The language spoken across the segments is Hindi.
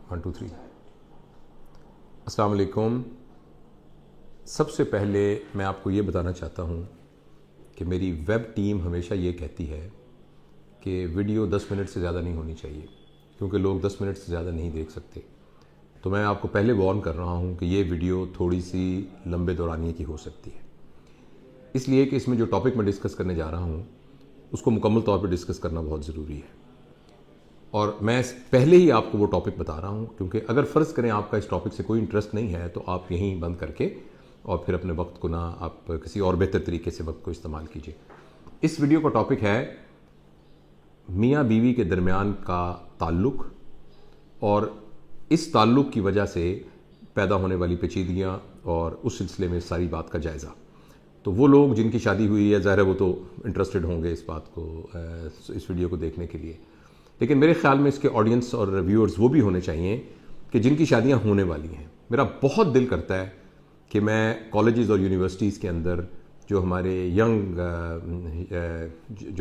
1 2 3। अस्सलाम वालेकुम। सबसे पहले मैं आपको ये बताना चाहता हूँ कि मेरी वेब टीम हमेशा ये कहती है कि वीडियो 10 मिनट से ज़्यादा नहीं होनी चाहिए, क्योंकि लोग 10 मिनट से ज़्यादा नहीं देख सकते। तो मैं आपको पहले वार्न कर रहा हूँ कि ये वीडियो थोड़ी सी लंबे दौरानिए की हो सकती है, इसलिए कि इसमें जो टॉपिक मैं डिस्कस करने जा रहा हूँ उसको मुकम्मल तौर पर डिस्कस करना बहुत ज़रूरी है। और मैं पहले ही आपको वो टॉपिक बता रहा हूँ, क्योंकि अगर फ़र्ज़ करें आपका इस टॉपिक से कोई इंटरेस्ट नहीं है तो आप यहीं बंद करके और फिर अपने वक्त को ना आप किसी और बेहतर तरीके से वक्त को इस्तेमाल कीजिए। इस वीडियो का टॉपिक है मियाँ बीवी के दरमियान का ताल्लुक़ और इस ताल्लुक़ की वजह से पैदा होने वाली पेचीदगियाँ और उस सिलसिले में सारी बात का जायज़ा। तो वो लोग जिनकी शादी हुई है, ज़ाहिर है वो तो इंटरेस्टेड होंगे इस बात को, इस वीडियो को देखने के लिए। लेकिन मेरे ख्याल में इसके ऑडियंस और व्यूअर्स वो भी होने चाहिए कि जिनकी शादियां होने वाली हैं। मेरा बहुत दिल करता है कि मैं कॉलेजेस और यूनिवर्सिटीज़ के अंदर जो हमारे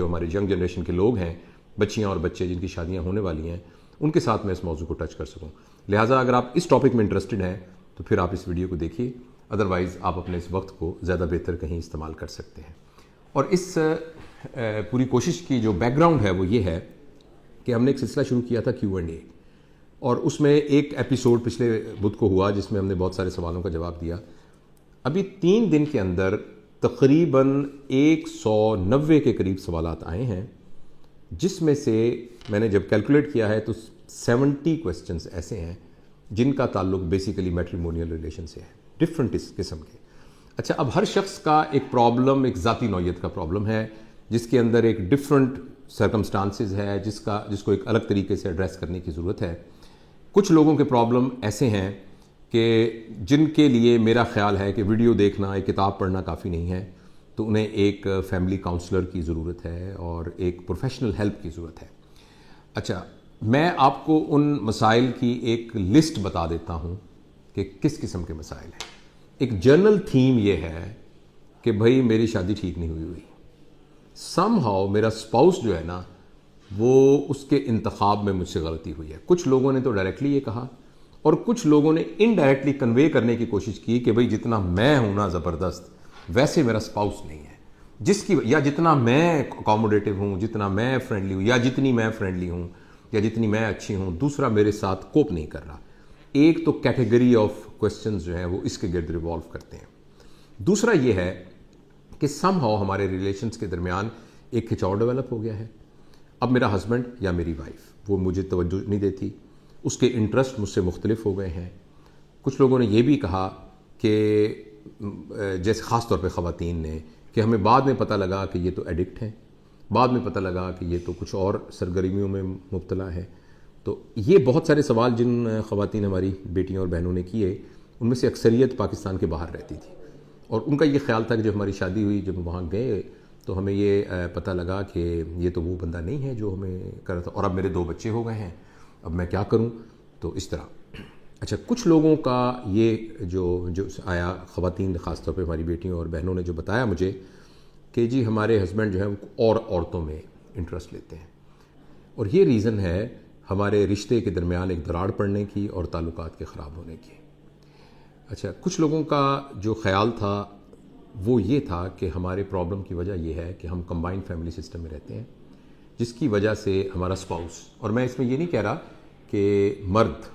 हमारे यंग जनरेशन के लोग हैं, बच्चियां और बच्चे जिनकी शादियां होने वाली हैं, उनके साथ मैं इस मौजू को टच कर सकूं। लिहाजा अगर आप इस टॉपिक में इंटरेस्टेड हैं तो फिर आप इस वीडियो को देखिए, अदरवाइज़ आप अपने इस वक्त को ज़्यादा बेहतर कहीं इस्तेमाल कर सकते हैं। और इस पूरी कोशिश की जो बैकग्राउंड है वो ये है कि हमने एक सिलसिला शुरू किया था Q&A, और उसमें एक एपिसोड पिछले बुध को हुआ जिसमें हमने बहुत सारे सवालों का जवाब दिया। अभी 3 दिन के अंदर तकरीबन 190 के करीब सवालात आए हैं, जिसमें से मैंने जब कैलकुलेट किया है तो 70 क्वेश्चंस ऐसे हैं जिनका ताल्लुक बेसिकली मैट्रिमोनियल रिलेशन से है, डिफरेंट इस किस्म के। अच्छा, अब हर शख्स का एक प्रॉब्लम, एक ज़ाती नौयत का प्रॉब्लम है जिसके अंदर एक डिफरेंट सर्कमस्टांसेस है जिसको एक अलग तरीके से एड्रेस करने की ज़रूरत है। कुछ लोगों के प्रॉब्लम ऐसे हैं कि जिनके लिए मेरा ख्याल है कि वीडियो देखना, एक किताब पढ़ना काफ़ी नहीं है, तो उन्हें एक फैमिली काउंसलर की ज़रूरत है और एक प्रोफेशनल हेल्प की ज़रूरत है। अच्छा, मैं आपको उन मसाइल की एक लिस्ट बता देता हूँ कि किस किस्म के मसाइल हैं। एक जनरल थीम ये है कि भाई मेरी शादी ठीक नहीं हुई, समहाउ मेरा स्पाउस जो है ना वो उसके इंतखाब में मुझसे गलती हुई है। कुछ लोगों ने तो डायरेक्टली ये कहा और कुछ लोगों ने इनडायरेक्टली कन्वे करने की कोशिश की कि भाई जितना मैं हूं ना ज़बरदस्त, वैसे मेरा स्पाउस नहीं है, या जितना मैं अकोमोडेटिव हूं, जितना मैं फ्रेंडली हूं, या जितनी मैं फ्रेंडली हूं, या जितनी मैं अच्छी हूं, दूसरा मेरे साथ कोप नहीं कर रहा। एक तो कैटेगरी ऑफ क्वेश्चंस जो हैं वो इसके गिर्द रिवॉल्व करते हैं। दूसरा ये है कि समहाउ हमारे रिलेशंस के दरमियान एक खिंचाव डेवलप हो गया है। अब मेरा हस्बैंड या मेरी वाइफ वो मुझे तवज्जो नहीं देती, उसके इंटरेस्ट मुझसे मुख्तलिफ हो गए हैं। कुछ लोगों ने ये भी कहा कि जैसे ख़ास तौर पे ख़वातीन ने, कि हमें बाद में पता लगा कि ये तो एडिक्ट हैं, बाद में पता लगा कि ये तो कुछ और सरगर्मियों में मुब्तला है। तो ये बहुत सारे सवाल जिन ख़वातीन हमारी बेटियों और बहनों ने किए, उनमें से अक्सरियत पाकिस्तान के बाहर रहती थी और उनका ये ख्याल था कि जब हमारी शादी हुई, जब वहाँ गए तो हमें ये पता लगा कि ये तो वो बंदा नहीं है जो हमें कर रहा था, और अब मेरे 2 बच्चे हो गए हैं, अब मैं क्या करूँ। तो इस तरह। अच्छा, कुछ लोगों का ये जो आया, ख़वातीन ख़ास तौर पे हमारी बेटियों और बहनों ने जो बताया मुझे कि जी हमारे हस्बैंड जो है वो और औरतों में इंटरेस्ट लेते हैं, और ये रीज़न है हमारे रिश्ते के दरमियान एक दरार पड़ने की और ताल्लुकात के ख़राब होने की। अच्छा, कुछ लोगों का जो ख्याल था वो ये था कि हमारे प्रॉब्लम की वजह यह है कि हम कंबाइंड फैमिली सिस्टम में रहते हैं, जिसकी वजह से हमारा स्पाउस, और मैं इसमें ये नहीं कह रहा कि मर्द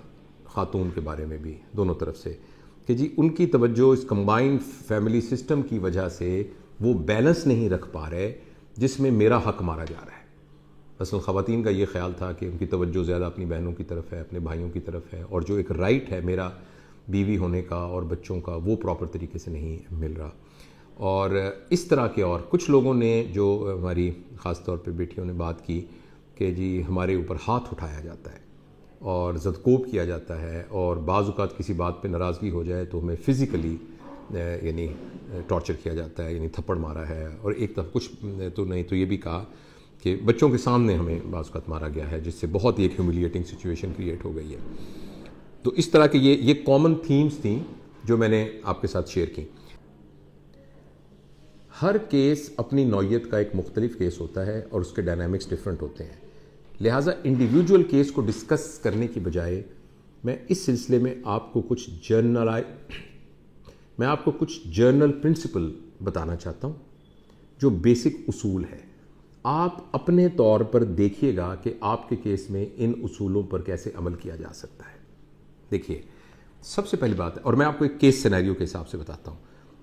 ख़ातून के बारे में भी, दोनों तरफ से, कि जी उनकी तवज्जो इस कंबाइंड फैमिली सिस्टम की वजह से वो बैलेंस नहीं रख पा रहे जिसमें मेरा हक मारा जा रहा है। असल ख़वातीन का ये ख्याल था कि उनकी तवज्जो ज़्यादा अपनी बहनों की तरफ है, अपने भाइयों की तरफ है, और जो एक राइट है मेरा बीवी होने का और बच्चों का, वो प्रॉपर तरीके से नहीं मिल रहा। और इस तरह के और कुछ लोगों ने, जो हमारी ख़ास तौर पे बेटियों ने बात की कि जी हमारे ऊपर हाथ उठाया जाता है और ज़दकोब किया जाता है, और बाज़ औक़ात किसी बात पे नाराज़गी हो जाए तो हमें फ़िज़िकली यानी टॉर्चर किया जाता है, यानी थप्पड़ मारा है, और एक तरफ कुछ तो नहीं तो ये भी कहा कि बच्चों के सामने हमें बाज़ औक़ात मारा गया है, जिससे बहुत ही एक ह्यूमिलिएटिंग सिचुएशन क्रिएट हो गई है। तो इस तरह के ये कॉमन थीम्स थी जो मैंने आपके साथ शेयर की। हर केस अपनी नौयत का एक मुख्तलिफ केस होता है और उसके डायनामिक्स डिफरेंट होते हैं, लिहाजा इंडिविजुअल केस को डिस्कस करने की बजाय मैं इस सिलसिले में आपको कुछ जर्नल प्रिंसिपल बताना चाहता हूँ, जो बेसिक उसूल है। आप अपने तौर पर देखिएगा कि आपके केस में इन उसूलों पर कैसे अमल किया जा सकता है। देखिए, सबसे पहली बात है, और मैं आपको एक केस सिनेरियो के हिसाब से बताता हूँ।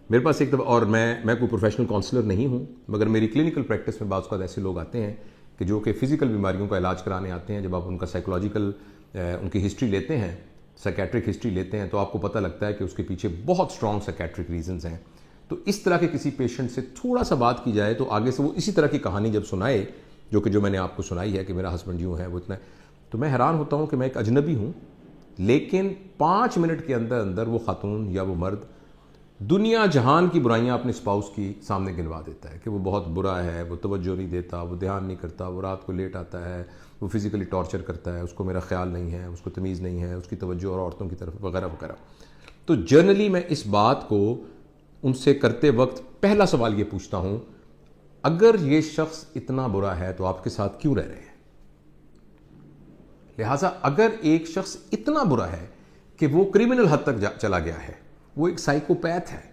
मेरे पास एक दफ़ा, और मैं कोई प्रोफेशनल काउंसलर नहीं हूँ, मगर मेरी क्लिनिकल प्रैक्टिस में बाज़ ऐसे लोग आते हैं कि जो कि फ़िज़िकल बीमारियों का इलाज कराने आते हैं। जब आप उनका साइकोलॉजिकल उनकी हिस्ट्री लेते हैं, साइकेट्रिक हिस्ट्री लेते हैं, तो आपको पता लगता है कि उसके पीछे बहुत स्ट्रॉन्ग साइकेट्रिक रीजंस हैं। तो इस तरह के किसी पेशेंट से थोड़ा सा बात की जाए तो आगे से वो इसी तरह की कहानी जब सुनाए, जो मैंने आपको सुनाई है कि मेरा हस्बैंड यूँ है, वो इतना, तो मैं हैरान होता हूँ कि मैं एक अजनबी हूँ, लेकिन 5 मिनट के अंदर अंदर वो खातून या वो मर्द दुनिया जहान की बुराइयां अपने स्पाउस की सामने गिनवा देता है कि वो बहुत बुरा है, वो तवज्जो नहीं देता, वो ध्यान नहीं करता, वो रात को लेट आता है, वो फिज़िकली टॉर्चर करता है, उसको मेरा ख्याल नहीं है, उसको तमीज़ नहीं है, उसकी तवज्जो और औरतों की तरफ वगैरह वगैरह। तो जनरली मैं इस बात को उनसे करते वक्त पहला सवाल ये पूछता हूँ, अगर ये शख्स इतना बुरा है तो आपके साथ क्यों रह रहे हैं? लिहाजा अगर एक शख्स इतना बुरा है कि वो क्रिमिनल हद तक चला गया है, वो एक साइकोपैथ है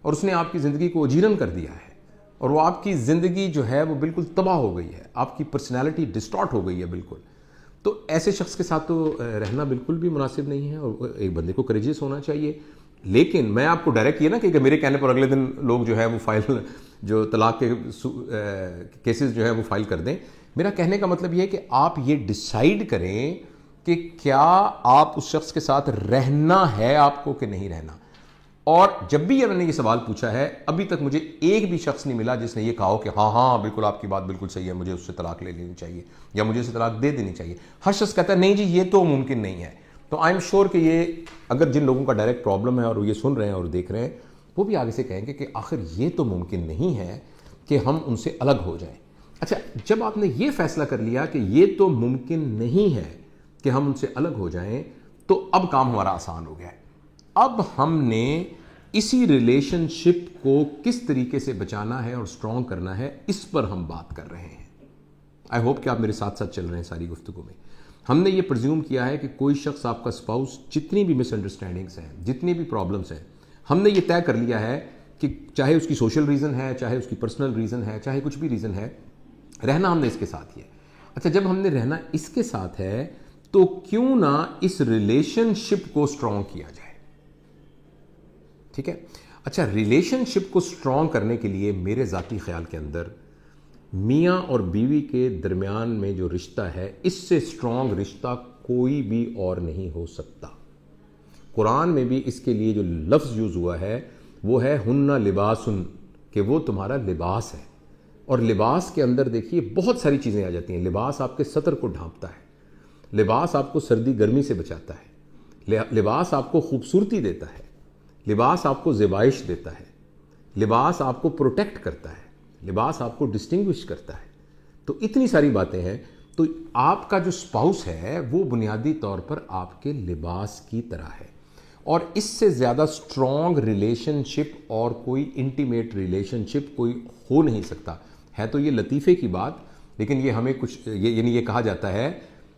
और उसने आपकी ज़िंदगी को अजीरन कर दिया है, और वो आपकी ज़िंदगी जो है वो बिल्कुल तबाह हो गई है, आपकी पर्सनैलिटी डिस्टॉर्ट हो गई है बिल्कुल, तो ऐसे शख्स के साथ तो रहना बिल्कुल भी मुनासिब नहीं है। और एक बंदे को करेजियस होना चाहिए। लेकिन मैं आपको डायरेक्ट ये ना कि मेरे कहने पर अगले दिन लोग जो है वो फाइल, जो तलाक के केसेस जो है वो फाइल कर दें। मेरा कहने का मतलब ये है कि आप ये डिसाइड करें कि क्या आप उस शख्स के साथ रहना है आपको कि नहीं रहना। और जब भी मैंने ये सवाल पूछा है, अभी तक मुझे एक भी शख्स नहीं मिला जिसने ये कहा हो कि हाँ हाँ बिल्कुल आपकी बात बिल्कुल सही है, मुझे उससे तलाक ले लेनी चाहिए या मुझे उससे तलाक दे देनी चाहिए। हर शख्स कहता है नहीं जी ये तो मुमकिन नहीं है। तो आई एम श्योर कि ये, अगर जिन लोगों का डायरेक्ट प्रॉब्लम है और ये सुन रहे हैं और देख रहे हैं, वो भी आगे से कहेंगे कि आखिर ये तो मुमकिन नहीं है कि हम उनसे अलग हो जाएं। अच्छा, जब आपने ये फैसला कर लिया कि ये तो मुमकिन नहीं है कि हम उनसे अलग हो जाएं, तो अब काम हमारा आसान हो गया है। अब हमने इसी रिलेशनशिप को किस तरीके से बचाना है और स्ट्रॉन्ग करना है, इस पर हम बात कर रहे हैं। आई होप कि आप मेरे साथ साथ चल रहे हैं सारी गुफ्तगू में। हमने ये प्रिज्यूम किया है कि कोई शख्स, आपका स्पाउस, जितनी भी मिसअंडरस्टैंडिंग्स हैं, जितनी भी प्रॉब्लम्स हैं, हमने ये तय कर लिया है कि चाहे उसकी सोशल रीज़न है, चाहे उसकी पर्सनल रीज़न है, चाहे कुछ भी रीज़न है, रहना हमने इसके साथ ही है। अच्छा, जब हमने रहना इसके साथ है तो क्यों ना इस रिलेशनशिप को स्ट्रॉन्ग किया जाए। ठीक है। अच्छा, रिलेशनशिप को स्ट्रॉन्ग करने के लिए मेरे ज़ाती ख्याल के अंदर मियाँ और बीवी के दरमियान में जो रिश्ता है, इससे स्ट्रॉन्ग रिश्ता कोई भी और नहीं हो सकता। कुरान में भी इसके लिए जो लफ्ज़ यूज़ हुआ है वो है हुन्ना लिबासुन, कि वो तुम्हारा लिबास है। और लिबास के अंदर देखिए बहुत सारी चीज़ें आ जाती हैं। लिबास आपके सतर को ढांपता है, लिबास आपको सर्दी गर्मी से बचाता है, लिबास आपको खूबसूरती देता है, लिबास आपको ज़िबाइश देता है, लिबास आपको प्रोटेक्ट करता है, लिबास आपको डिस्टिंग्विश करता है। तो इतनी सारी बातें हैं। तो आपका जो स्पाउस है वो बुनियादी तौर पर आपके लिबास की तरह है, और इससे ज़्यादा स्ट्रॉन्ग रिलेशनशिप और कोई इंटीमेट रिलेशनशिप कोई हो नहीं सकता। है तो ये लतीफ़े की बात, लेकिन ये हमें कुछ यानी ये कहा जाता है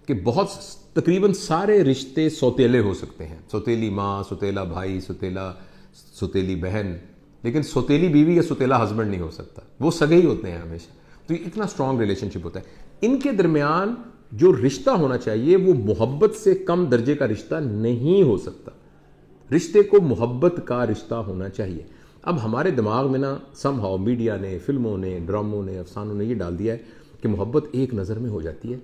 कि बहुत तकरीबन सारे रिश्ते सौतेले हो सकते हैं। सौतेली माँ, सौतेला भाई, सौतेली बहन, लेकिन सौतेली बीवी या सौतेला हस्बैंड नहीं हो सकता। वो सगे ही होते हैं हमेशा। तो ये इतना स्ट्रॉन्ग रिलेशनशिप होता है। इनके दरमियान जो रिश्ता होना चाहिए वो मोहब्बत से कम दर्जे का रिश्ता नहीं हो सकता। रिश्ते को मोहब्बत का रिश्ता होना चाहिए। अब हमारे दिमाग में ना समहाउ मीडिया ने, फिल्मों ने, ड्रामों ने, अफसानों ने ये डाल दिया है कि मोहब्बत एक नज़र में हो जाती है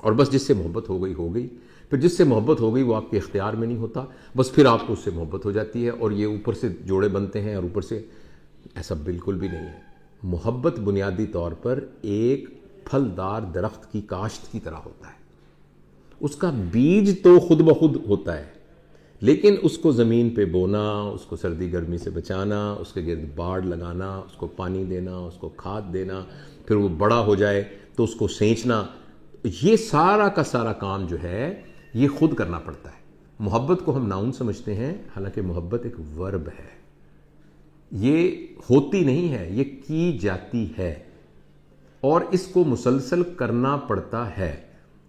और बस जिससे मोहब्बत हो गई। फिर जिससे मोहब्बत हो गई वो आपके इख्तियार में नहीं होता, बस फिर आपको उससे मोहब्बत हो जाती है और ये ऊपर से जोड़े बनते हैं और ऊपर से। ऐसा बिल्कुल भी नहीं है। मोहब्बत बुनियादी तौर पर एक फलदार दरख्त की काश्त की तरह होता है। उसका बीज तो खुद ब खुद होता है, लेकिन उसको ज़मीन पे बोना, उसको सर्दी गर्मी से बचाना, उसके गिर्द बाड़ लगाना, उसको पानी देना, उसको खाद देना, फिर वो बड़ा हो जाए तो उसको सेंचना, ये सारा का सारा काम जो है ये खुद करना पड़ता है। मोहब्बत को हम नाउन समझते हैं, हालांकि मोहब्बत एक वर्ब है। ये होती नहीं है, ये की जाती है और इसको मुसलसल करना पड़ता है।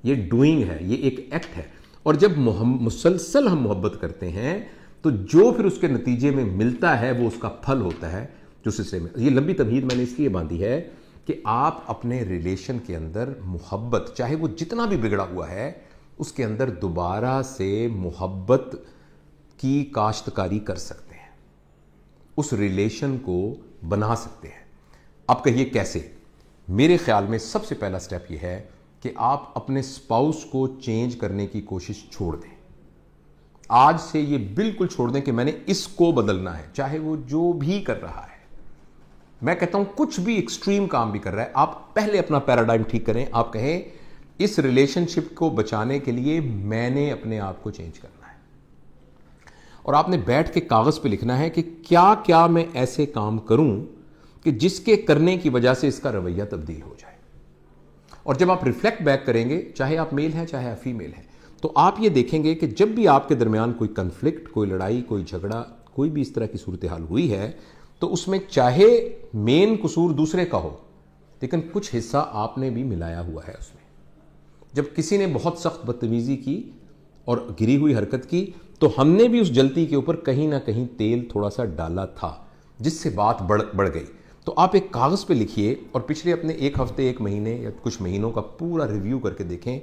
ये डूइंग है, ये एक एक्ट है। और जब मुसलसल हम मोहब्बत करते हैं तो जो फिर उसके नतीजे में मिलता है वो उसका फल होता है जो सिलसिले में। ये लंबी तमहीद मैंने इसलिए बांधी है कि आप अपने रिलेशन के अंदर मोहब्बत, चाहे वो जितना भी बिगड़ा हुआ है, उसके अंदर दोबारा से मोहब्बत की काश्तकारी कर सकते हैं, उस रिलेशन को बना सकते हैं। आप कहिए कैसे? मेरे ख्याल में सबसे पहला स्टेप यह है कि आप अपने स्पाउस को चेंज करने की कोशिश छोड़ दें। आज से ये बिल्कुल छोड़ दें कि मैंने इसको बदलना है, चाहे वो जो भी कर रहा है। मैं कहता हूं कुछ भी एक्सट्रीम काम भी कर रहा है, आप पहले अपना पैराडाइम ठीक करें। आप कहें इस रिलेशनशिप को बचाने के लिए मैंने अपने आप को चेंज करना है, और आपने बैठ के कागज पे लिखना है कि क्या क्या मैं ऐसे काम करूं कि जिसके करने की वजह से इसका रवैया तब्दील हो जाए। और जब आप रिफ्लेक्ट बैक करेंगे, चाहे आप मेल हैं चाहे आप फीमेल हैं, तो आप ये देखेंगे कि जब भी आपके दरमियान कोई कन्फ्लिक्ट, कोई लड़ाई, कोई झगड़ा, कोई भी इस तरह की सूरत हाल हुई है, तो उसमें चाहे मेन कसूर दूसरे का हो, लेकिन कुछ हिस्सा आपने भी मिलाया हुआ है उसमें। जब किसी ने बहुत सख्त बदतमीजी की और गिरी हुई हरकत की, तो हमने भी उस जलती के ऊपर कहीं ना कहीं तेल थोड़ा सा डाला था, जिससे बात बढ़ गई। तो आप एक कागज़ पे लिखिए और पिछले अपने एक हफ्ते, एक महीने या कुछ महीनों का पूरा रिव्यू करके देखें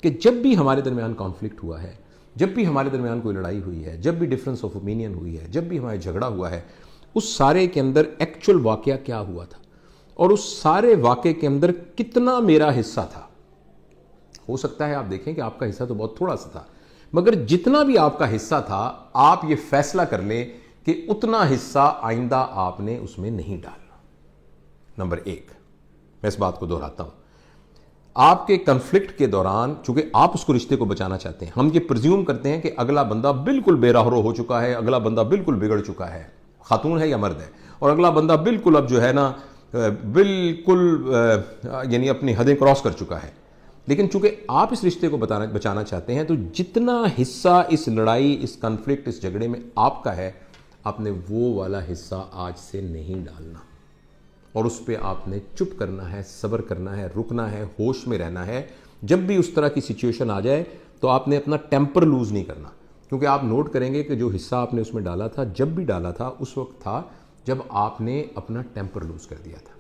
कि जब भी हमारे दरमियान कॉन्फ्लिक्ट हुआ है, जब भी हमारे दरमियान कोई लड़ाई हुई है, जब भी डिफरेंस ऑफ ओपिनियन हुई है, जब भी हमारे झगड़ा हुआ है, उस सारे के अंदर एक्चुअल वाकया क्या हुआ था और उस सारे वाकये के अंदर कितना मेरा हिस्सा था। हो सकता है आप देखें कि आपका हिस्सा तो बहुत थोड़ा सा था, मगर जितना भी आपका हिस्सा था, आप ये फैसला कर लें कि उतना हिस्सा आइंदा आपने उसमें नहीं डालना। नंबर एक, मैं इस बात को दोहराता हूं, आपके कन्फ्लिक्ट के दौरान, चूंकि आप उसको रिश्ते को बचाना चाहते हैं, हम ये प्रिज्यूम करते हैं कि अगला बंदा बिल्कुल बेराहरो हो चुका है, अगला बंदा बिल्कुल बिगड़ चुका है, खातून है या मर्द है, और अगला बंदा बिल्कुल अब जो है ना बिल्कुल यानी अपनी हदें क्रॉस कर चुका है। लेकिन चूंकि आप इस रिश्ते को बचाना चाहते हैं, तो जितना हिस्सा इस लड़ाई, इस कन्फ्लिक्ट, इस झगड़े में आपका है, आपने वो वाला हिस्सा आज से नहीं डालना, और उस पर आपने चुप करना है, सब्र करना है, रुकना है, होश में रहना है। जब भी उस तरह की सिचुएशन आ जाए तो आपने अपना टेम्पर लूज नहीं करना, क्योंकि आप नोट करेंगे कि जो हिस्सा आपने उसमें डाला था, जब भी डाला था, उस वक्त था जब आपने अपना टेम्पर लूज कर दिया था,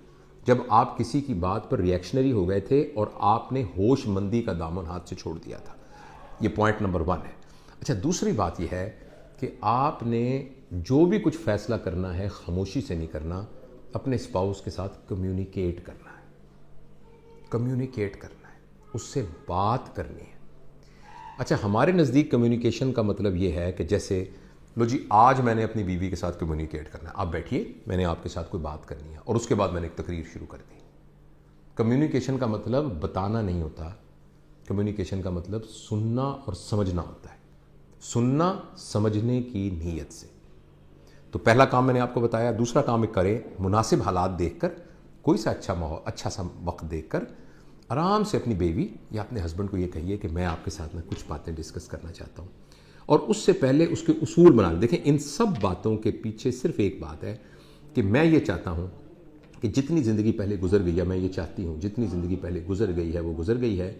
जब आप किसी की बात पर रिएक्शनरी हो गए थे और आपने होशमंदी का दामन हाथ से छोड़ दिया था। ये पॉइंट नंबर 1 है। अच्छा, दूसरी बात यह है कि आपने जो भी कुछ फैसला करना है खामोशी से नहीं करना, अपने स्पाउस के साथ कम्युनिकेट करना है, कम्युनिकेट करना है, उससे बात करनी है। अच्छा, हमारे नज़दीक कम्युनिकेशन का मतलब ये है कि जैसे लो जी, आज मैंने अपनी बीवी के साथ कम्युनिकेट करना है, आप बैठिए, मैंने आपके साथ कोई बात करनी है, और उसके बाद मैंने एक तकरीर शुरू कर दी। कम्युनिकेशन का मतलब बताना नहीं होता, कम्युनिकेशन का मतलब सुनना और समझना होता है, सुनना समझने की नीयत से। तो पहला काम मैंने आपको बताया। दूसरा काम करें, मुनासिब हालात देखकर, कोई सा अच्छा माहौल, अच्छा सा वक्त देखकर आराम से अपनी बीवी या अपने हस्बैंड को ये कहिए कि मैं आपके साथ में कुछ बातें डिस्कस करना चाहता हूँ, और उससे पहले उसके उसूल बना लें। देखें, इन सब बातों के पीछे सिर्फ एक बात है कि मैं ये चाहता हूँ कि जितनी ज़िंदगी पहले गुजर गई है, मैं ये चाहती हूँ जितनी ज़िंदगी पहले गुजर गई है वो गुजर गई है,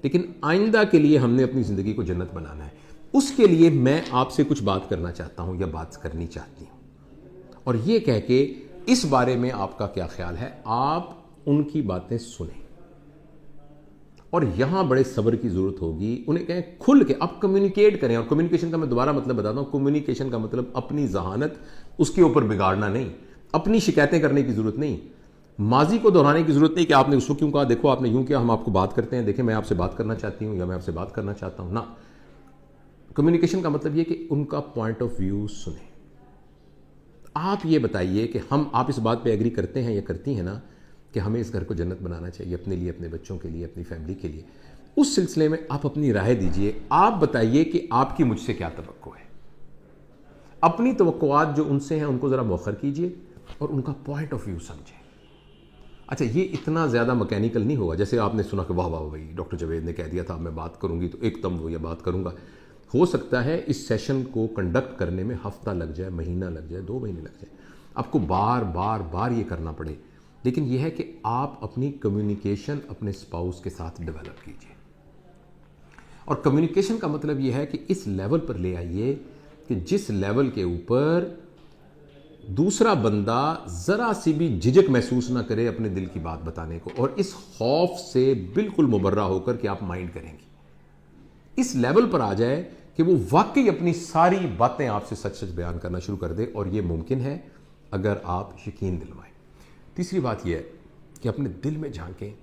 लेकिन आइंदा के लिए हमने अपनी ज़िंदगी को जन्नत बनाना है। उसके लिए मैं आपसे कुछ बात करना चाहता हूँ या बात करनी चाहती हूँ, और ये कह के इस बारे में आपका क्या ख्याल है, आप उनकी बातें सुने। और यहां बड़े सब्र की जरूरत होगी। उन्हें कहें खुल के आप कम्युनिकेट करें। और कम्युनिकेशन का मैं दोबारा मतलब बताता हूं, कम्युनिकेशन का मतलब अपनी जहानत उसके ऊपर बिगाड़ना नहीं, अपनी शिकायतें करने की जरूरत नहीं, माजी को दोहराने की जरूरत नहीं कि आपने उसको क्यों कहा, देखो आपने यूं किया, हम आपको बात करते हैं, देखें मैं आपसे बात करना चाहती हूं या मैं आपसे बात करना चाहता हूं ना। कम्युनिकेशन का मतलब यह कि उनका पॉइंट ऑफ व्यू सुने। आप ये बताइए कि आप इस बात पे एग्री करते हैं या करती हैं ना कि हमें इस घर को जन्नत बनाना चाहिए, अपने लिए, अपने बच्चों के लिए, अपनी फैमिली के लिए। उस सिलसिले में आप अपनी राय दीजिए। आप बताइए कि आपकी मुझसे क्या तवक्को है। अपनी तवक्कुआत जो उनसे हैं उनको ज़रा मौखर कीजिए और उनका पॉइंट ऑफ व्यू समझें। अच्छा, ये इतना ज़्यादा मैकेनिकल नहीं होगा जैसे आपने सुना कि वाह वाह भाई डॉक्टर जावेद ने कह दिया था मैं बात करूंगी तो एकदम वो ये बात करूंगा। हो सकता है इस सेशन को कंडक्ट करने में हफ्ता लग जाए, महीना लग जाए, 2 महीने लग जाए, आपको बार बार बार ये करना पड़े, लेकिन यह है कि आप अपनी कम्युनिकेशन अपने स्पाउस के साथ डेवलप कीजिए। और कम्युनिकेशन का मतलब यह है कि इस लेवल पर ले आइए कि जिस लेवल के ऊपर दूसरा बंदा जरा सी भी झिझक महसूस ना करे अपने दिल की बात बताने को, और इस खौफ से बिल्कुल मुबर्रा होकर कि आप माइंड करेंगे, इस लेवल पर आ जाए कि वो वाकई अपनी सारी बातें आपसे सच सच बयान करना शुरू कर दे। और ये मुमकिन है अगर आप यकीन दिलवाएं। तीसरी बात यह है कि अपने दिल में झांकें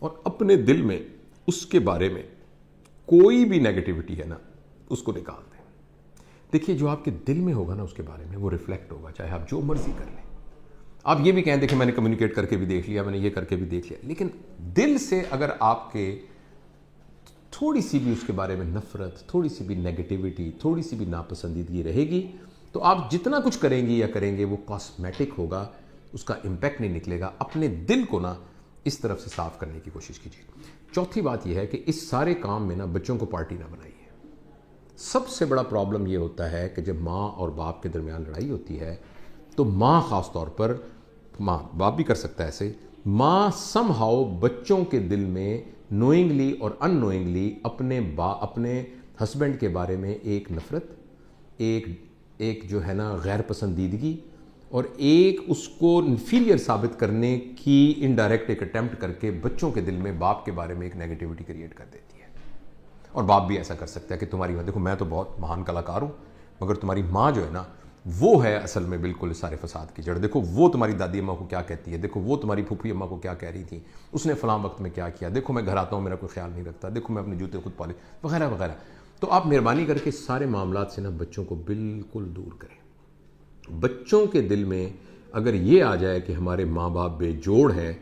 और अपने दिल में उसके बारे में कोई भी नेगेटिविटी है ना, उसको निकाल दें। देखिए, जो आपके दिल में होगा ना उसके बारे में, वो रिफ्लेक्ट होगा, चाहे आप जो मर्जी कर लें। आप ये भी कहें, देखिए मैंने कम्युनिकेट करके भी देख लिया, मैंने ये करके भी देख लिया, लेकिन दिल से अगर आपके थोड़ी सी भी उसके बारे में नफरत, थोड़ी सी भी नेगेटिविटी, थोड़ी सी भी नापसंदीदगी रहेगी, तो आप जितना कुछ करेंगी या करेंगे वो कॉस्मेटिक होगा, उसका इम्पैक्ट नहीं निकलेगा। अपने दिल को ना इस तरफ से साफ करने की कोशिश कीजिए। चौथी बात यह है कि इस सारे काम में ना बच्चों को पार्टी ना बनाइए। सबसे बड़ा प्रॉब्लम यह होता है कि जब माँ और बाप के दरमियान लड़ाई होती है तो माँ ख़ास तौर पर, माँ बाप भी कर सकता है ऐसे, माँ समहाउ बच्चों के दिल में नोइंगली और अननोइंगली अपने हस्बैंड के बारे में एक नफ़रत, एक जो है ना गैर पसंदीदगी, और एक उसको इन्फीरियर साबित करने की इनडायरेक्ट एक अटेम्प्ट करके बच्चों के दिल में बाप के बारे में एक नेगेटिविटी क्रिएट कर देती है। और बाप भी ऐसा कर सकता है कि तुम्हारी माँ, देखो मैं तो बहुत महान कलाकार हूँ, मगर तुम्हारी माँ जो है ना वो है असल में बिल्कुल सारे फसाद की जड़। देखो वो तुम्हारी दादी अम्मा को क्या कहती है, देखो वो तुम्हारी फूफी अम्मा को क्या कह रही थी, उसने फलां वक्त में क्या किया, देखो मैं घर आता हूँ मेरा कोई ख्याल नहीं रखता, देखो मैं अपने जूते खुद पॉलिश, वगैरह वगैरह। तो आप मेहरबानी करके सारे मामलात से ना बच्चों को बिल्कुल दूर करें। बच्चों के दिल में अगर ये आ जाए कि हमारे माँ बाप बेजोड़ हैं,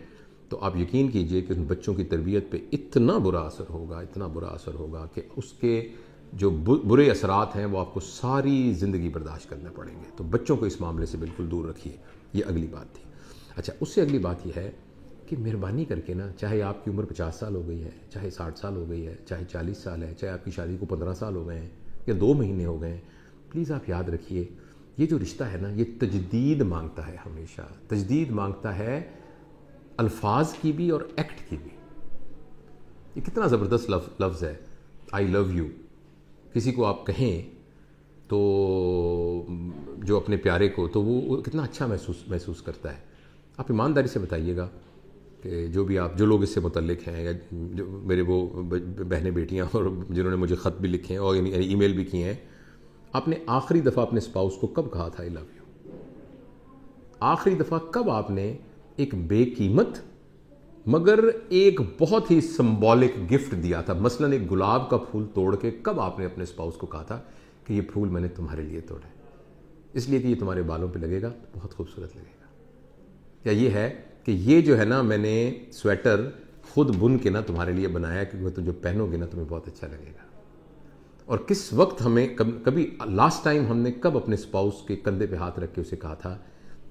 तो आप यकीन कीजिए कि उन बच्चों की तरबियत पे इतना बुरा असर होगा, इतना बुरा असर होगा कि उसके जो बुरे असरात हैं वो आपको सारी ज़िंदगी बर्दाश्त करने पड़ेंगे। तो बच्चों को इस मामले से बिल्कुल दूर रखिए। ये अगली बात थी। अच्छा, उससे अगली बात यह है कि मेहरबानी करके ना, चाहे आपकी उम्र 50 साल हो गई है, चाहे 60 साल हो गई है, चाहे 40 साल है, चाहे आपकी शादी को 15 साल हो गए हैं या 2 महीने हो गए हैं, प्लीज़ आप याद रखिए ये जो रिश्ता है ना, ये तजदीद मांगता है, हमेशा तजदीद मांगता है, अल्फाज की भी और एक्ट की भी। ये कितना ज़बरदस्त लफ्ज़ है, आई लव यू। किसी को आप कहें तो जो अपने प्यारे को, तो वो कितना अच्छा महसूस करता है। आप ईमानदारी से बताइएगा कि जो लोग इससे मुतल्लिक हैं, या जो मेरे वो बहनें बेटियां और जिन्होंने मुझे ख़त भी लिखे हैं और ईमेल भी किए हैं, आपने आखिरी दफ़ा अपने स्पाउस को कब कहा था आई लव यू? आखिरी दफ़ा कब आपने एक बेकीमत मगर एक बहुत ही सिंबॉलिक गिफ्ट दिया था? मसलन एक गुलाब का फूल तोड़ के कब आपने अपने स्पाउस को कहा था कि ये फूल मैंने तुम्हारे लिए तोड़ा है, इसलिए कि ये तुम्हारे बालों पे लगेगा तो बहुत खूबसूरत लगेगा? या ये है कि ये जो है ना, मैंने स्वेटर खुद बुन के ना तुम्हारे लिए बनाया क्योंकि तुम जब पहनोगे ना तुम्हें बहुत अच्छा लगेगा। और किस वक्त हमें कभी लास्ट टाइम हमने कब अपने स्पाउस के कंधे पे हाथ रख के उसे कहा था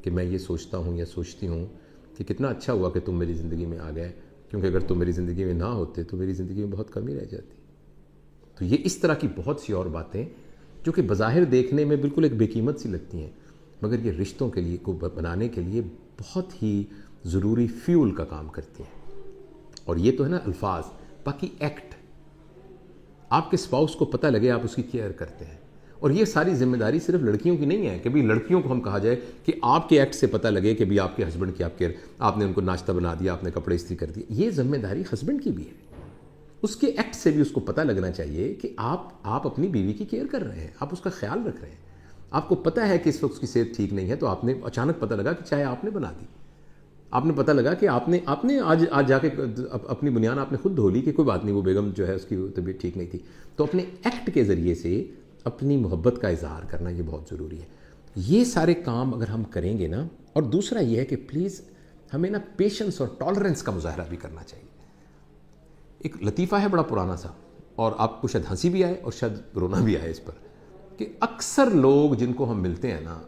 कि मैं ये सोचता हूँ या सोचती हूँ कि कितना अच्छा हुआ कि तुम मेरी ज़िंदगी में आ गए, क्योंकि अगर तुम मेरी ज़िंदगी में ना होते तो मेरी ज़िंदगी में बहुत कमी रह जाती। तो ये इस तरह की बहुत सी और बातें जो कि बज़ाहिर देखने में बिल्कुल एक बेकीमत सी लगती हैं, मगर ये रिश्तों के लिए को बनाने के लिए बहुत ही ज़रूरी फ्यूल का काम करती हैं। और ये तो है ना अल्फाज, बाकी एक्ट। आपके स्पाउस को पता लगे आप उसकी केयर करते हैं। और ये सारी जिम्मेदारी सिर्फ लड़कियों की नहीं है कि भाई लड़कियों को हम कहा जाए कि आपके एक्ट से पता लगे कि भाई आपके हस्बैंड की आप केयर, आपने उनको नाश्ता बना दिया, आपने कपड़े इस्त्री कर दिए। ये जिम्मेदारी हस्बैंड की भी है, उसके एक्ट से भी उसको पता लगना चाहिए कि आप अपनी बीवी की केयर कर रहे हैं, आप उसका ख्याल रख रहे हैं। आपको पता है कि इस वक्त उसकी सेहत ठीक नहीं है, तो आपने अचानक पता लगा कि चाहे आपने बना दी, आपने पता लगा कि आपने आज जाके अपनी बुनियान आपने खुद धो ली कि कोई बात नहीं, वो बेगम जो है उसकी तबीयत ठीक नहीं थी। तो अपने एक्ट के ज़रिए से अपनी मोहब्बत का इजहार करना ये बहुत ज़रूरी है। ये सारे काम अगर हम करेंगे ना, और दूसरा ये है कि प्लीज़ हमें ना पेशेंस और टॉलरेंस का मुजाहरा भी करना चाहिए। एक लतीफ़ा है बड़ा पुराना सा, और आपको शायद हंसी भी आए और शायद रोना भी आए इस पर, कि अक्सर लोग जिनको हम मिलते हैं ना,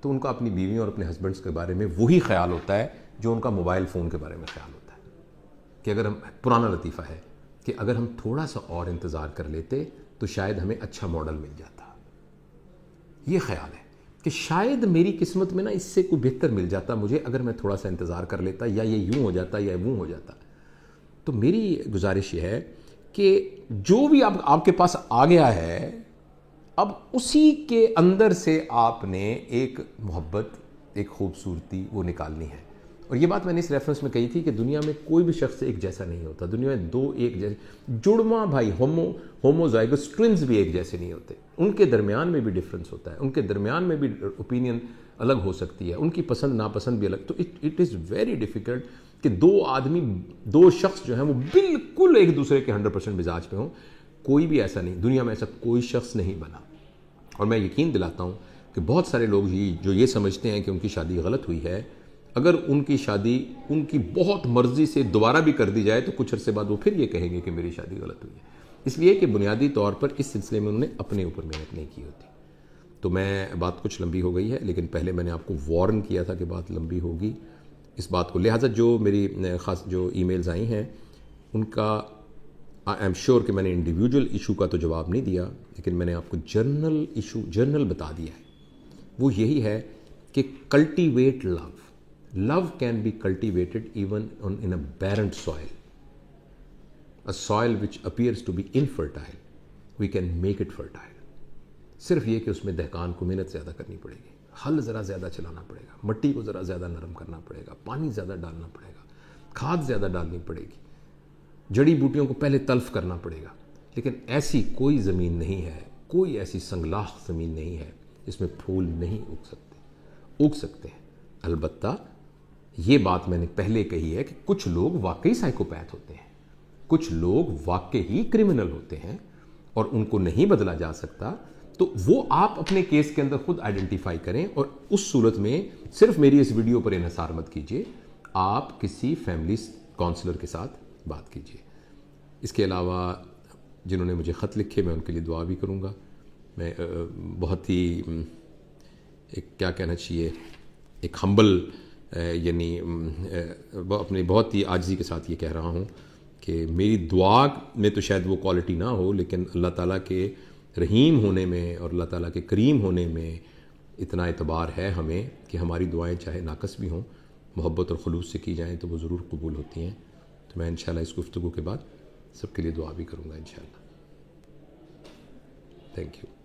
तो उनका अपनी बीवी और अपने हस्बैंड्स के बारे में वही ख्याल होता है जो उनका मोबाइल फ़ोन के बारे में ख्याल होता है। कि अगर हम, पुराना लतीफ़ा है कि अगर हम थोड़ा सा और इंतज़ार कर लेते तो शायद हमें अच्छा मॉडल मिल जाता। ये ख्याल है कि शायद मेरी किस्मत में ना इससे कोई बेहतर मिल जाता मुझे, अगर मैं थोड़ा सा इंतज़ार कर लेता, या ये यूँ हो जाता या यूँ हो जाता। तो मेरी गुजारिश ये है कि जो भी आपके पास आ गया है, अब उसी के अंदर से आपने एक मोहब्बत, एक खूबसूरती वो निकालनी है। और ये बात मैंने इस रेफरेंस में कही थी कि दुनिया में कोई भी शख्स एक जैसा नहीं होता। दुनिया में दो एक जैसे जुड़वा भाई होमोजाइगस ट्विन्स भी एक जैसे नहीं होते। उनके दरमियान में भी डिफरेंस होता है, उनके दरमियान में भी ओपिनियन अलग हो सकती है, उनकी पसंद नापसंद भी अलग। तो इट इज़ वेरी डिफिकल्ट कि दो शख्स जो हैं वो बिल्कुल एक दूसरे के 100% मिजाज पे हों। कोई भी ऐसा नहीं, दुनिया में ऐसा कोई शख्स नहीं बना। और मैं यकीन दिलाता हूँ कि बहुत सारे लोग जो ये समझते हैं कि उनकी शादी गलत हुई है, अगर उनकी शादी उनकी बहुत मर्जी से दोबारा भी कर दी जाए तो कुछ अरसे बाद वो फिर ये कहेंगे कि मेरी शादी गलत हुई है, इसलिए कि बुनियादी तौर पर इस सिलसिले में उन्होंने अपने ऊपर मेहनत नहीं की होती। तो मैं बात कुछ लंबी हो गई है, लेकिन पहले मैंने आपको वार्न किया था कि बात लंबी होगी इस बात को। लिहाजा जो मेरी ख़ास जो ईमेल्स आई हैं उनका आई एम श्योर कि मैंने इंडिविजुअल इशू का तो जवाब नहीं दिया, लेकिन मैंने आपको जर्नल बता दिया है। वो यही है कि cultivate love. Love can be cultivated even in a barren soil, a soil which appears to be infertile, we can make it fertile। सिर्फ ये कि उसमें दहकान को मेहनत ज़्यादा करनी पड़ेगी, हल ज़रा ज़्यादा चलाना पड़ेगा, मट्टी को ज़रा ज़्यादा नरम करना पड़ेगा, पानी ज़्यादा डालना पड़ेगा, खाद ज़्यादा डालनी पड़ेगी, जड़ी बूटियों को पहले तल्फ करना पड़ेगा। लेकिन ऐसी कोई ज़मीन नहीं है, कोई ऐसी संगलाख ज़मीन नहीं है जिसमें फूल नहीं उग सकते हैं। अलबत्ता ये बात मैंने पहले कही है कि कुछ लोग वाकई साइकोपैथ होते हैं, कुछ लोग वाकई ही क्रिमिनल होते हैं और उनको नहीं बदला जा सकता। तो वो आप अपने केस के अंदर खुद आइडेंटिफाई करें, और उस सूरत में सिर्फ मेरी इस वीडियो पर इन्हिसार मत कीजिए, आप किसी फैमिली काउंसलर के साथ बात कीजिए। इसके अलावा जिन्होंने मुझे ख़त लिखे मैं उनके लिए दुआ भी करूँगा। मैं बहुत ही एक क्या कहना चाहिए, एक हम्बल यानी अपने बहुत ही आजिज़ी के साथ ये कह रहा हूँ कि मेरी दुआ में तो शायद वो क्वालिटी ना हो, लेकिन अल्लाह ताला के रहीम होने में और अल्लाह ताला के करीम होने में इतना एतबार है हमें कि हमारी दुआएं चाहे नाकस भी हों, मोहब्बत और खुलूस से की जाएं तो वो ज़रूर कबूल होती हैं। तो मैं इंशाल्लाह इस गुफ्तगू के बाद सबके लिए दुआ भी करूँगा इंशाल्लाह। Thank you.